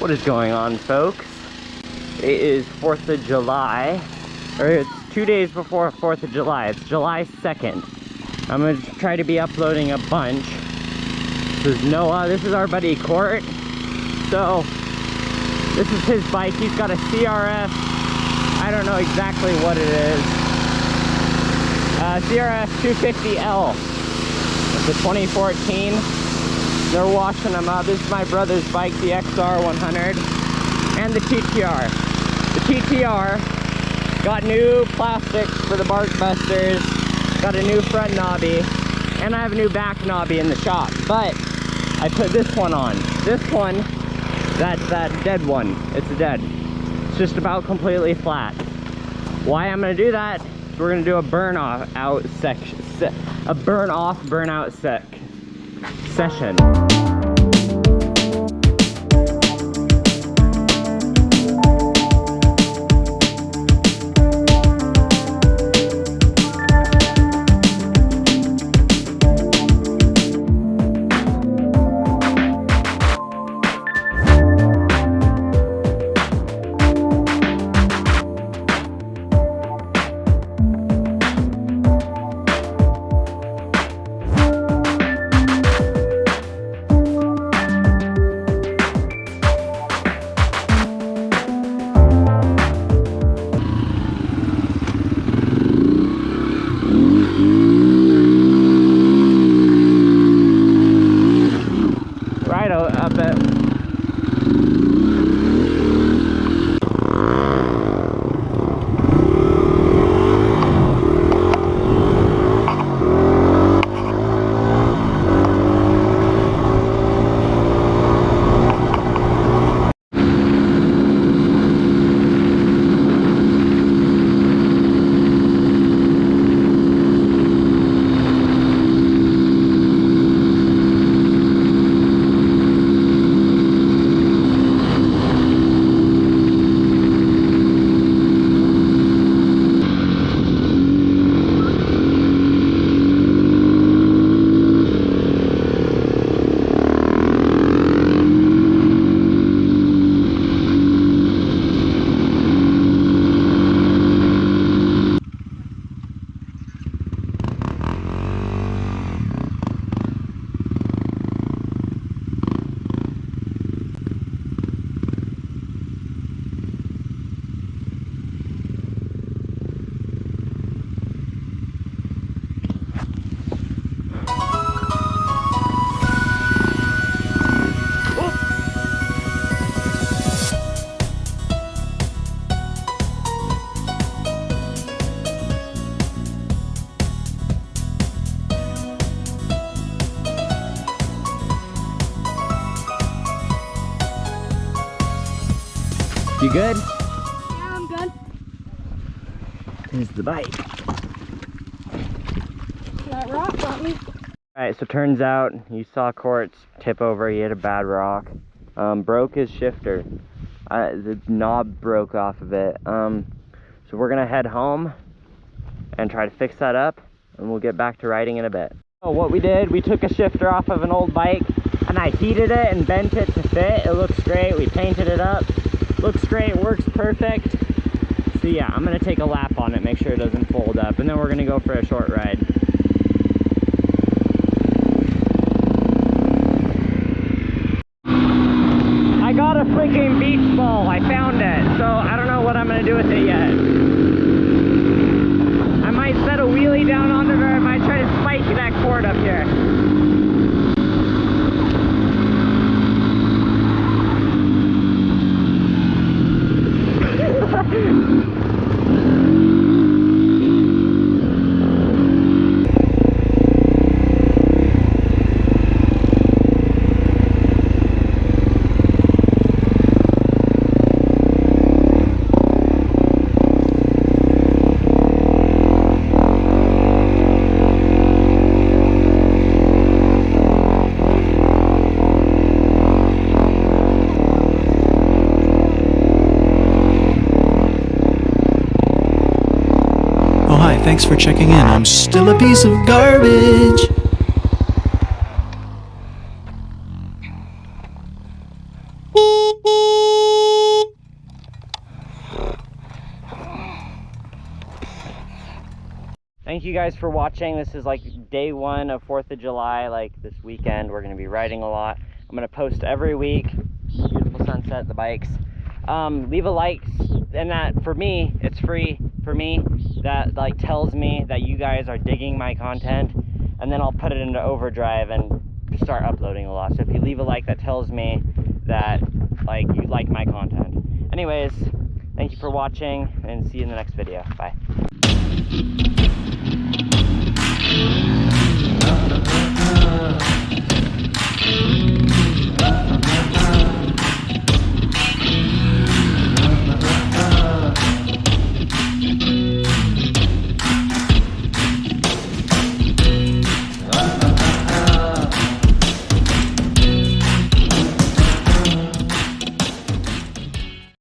What is going on, folks? It is 4th of July, or it's 2 days before 4th of July. It's July 2nd. I'm gonna try to be uploading a bunch. This is Noah, this is our buddy Court. So, this is his bike. He's got a CRF. I don't know exactly what it is. CRF 250L. It's a 2014. They're washing them up. This is my brother's bike, the XR 100, and the TTR. The TTR got new plastics for the bark busters, got a new front knobby, and I have a new back knobby in the shop. But I put this one on. This one, that's that dead one. It's dead. It's just about completely flat. Why I'm gonna do that is we're gonna do a burnout session. You good? Yeah, I'm good. Here's the bike. That rock got me. Alright, so turns out you saw Court's tip over. He hit a bad rock. Broke his shifter. The knob broke off of it. So we're gonna head home and try to fix that up, and we'll get back to riding in a bit. So what we did, we took a shifter off of an old bike and I heated it and bent it to fit. It looks great. We painted it up. Looks great, works perfect. So yeah, I'm gonna take a lap on it, make sure it doesn't fold up, and then we're gonna go for a short ride. I got a freaking beach ball, I found it, so I don't know what I'm gonna do with it yet. I might set a wheelie down on it, or I might try to spike that cord up here. Thanks for checking in. I'm still a piece of garbage. thank you guys for watching. This is like day 1 of 4th of July. Like this weekend, we're gonna be riding a lot. I'm gonna post every week. Beautiful sunset, the bikes. Leave a like, and that for me, it's free for me. That like tells me that you guys are digging my content, and then I'll put it into overdrive and start uploading a lot. So if you leave a like, that tells me that like you like my content. Anyways, thank you for watching, and see you in the next video. Bye.